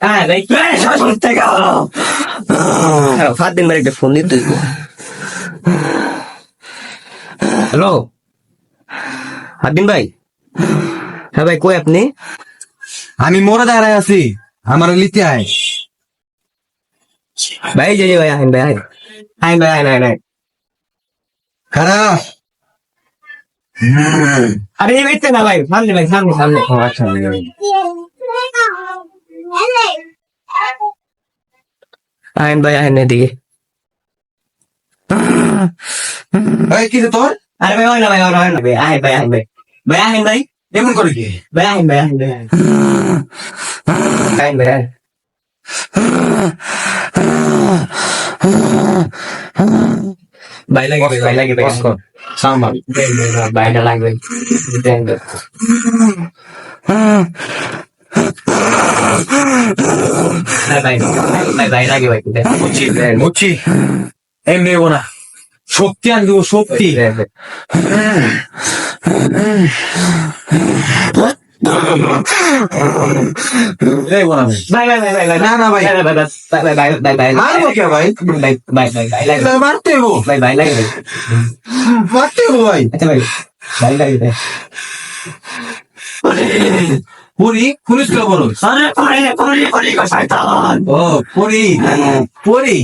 হ্যাঁ ভাই ফার দিন ভাই একটা ফোন দিতে হ্যালো হাদিন ভাই হ্যাঁ ভাই কই আপনি আমি মোড়ে দাঁড়ায় আছি আমার লিতে আয় ভাই যে ভাই আহেন ভাই আহেন আহেন ভাই আহেন আহেন খারাপ আরে এই বাইতে না ভাই সামনে ভাই সামনে সামনে আচ্ছা আহেন ভাই আহেন এদিকে এই কি রে তোর আরে ভাই হয় না ভাই হয় না ভাই আহেন ভাই আহেন ভাই ভাই আহেন ভাই এমন করে কি ভাই আহেন ভাই আহেন ভাই আহেন ভাই ভাই লাগে ভাই লাগে ভাই সাম্বার বাইরে লাগবে ভাই লাগে ভাই মুচি এমনি নেবো না শক্তি আন দেবো শক্তি নেবো না ভাই ভাই ভাই ভাই না না ভাই ভাই ভাই ভাই ভাই ভাই মারবো কে ভাই ভাই ভাই ভাই ভাই লাগে মারতে হবো ভাই ভাই লাগে ভাই মারতে হবো ভাই আচ্ছা ভাই ভাই লাগে ভাই পুরি পুলিশ কে বলো আরে পরে পরে পরে শয়তান ও পুরি পুরি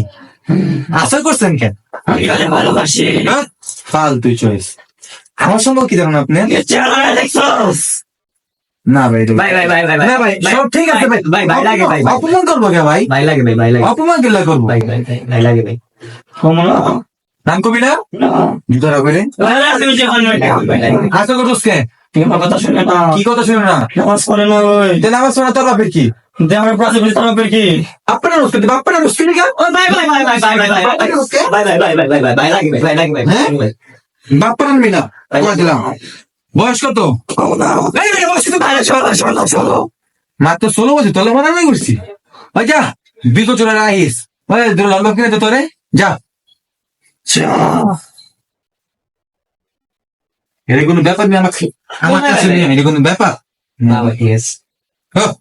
আশা করছেন কেন আমি কালে ভালোবাসি ফালতু চয়েস আমার সঙ্গে কি জানেন আপনি চেহারা দেখছস না ভাই ভাই ভাই ভাই ভাই না ভাই সব ঠিক আছে ভাই ভাই ভাই লাগে ভাই অপমান করবো কে ভাই ভাই লাগে ভাই ভাই লাগে অপমান কেলা করবো ভাই ভাই ভাই লাগে ভাই কমন নাম কবি না জুতারা কইলে আশা করছিস কে কথা শুনে না কি কথা শুনে না নামাজ পড়ে না ওই নামাজ শোনা তোর বাপের কি আমার প্রাচীন তোর কি আপনার রোজ করতে আপনার রোজ করে গা ও ভাই ভাই ভাই ভাই ভাই ভাই ভাই ভাই ভাই ভাই ভাই ভাই ভাই লাগে ভাই লাগে ভাই বাপ্পার আনবি না কই দিলাম বয়স কত ভাই ভাই বসে তো ভাই চলো মাত্র 16 বছর তোলে মনে নাই করছি ওই যা বিগো চলে রাহিস ওই দূর লাল কিনে তো তোরে যা এর কোনো ব্যাপার নেই আমার কাছে নেই এর কোনো ব্যাপার না ভাই ইয়েস হ্যাঁ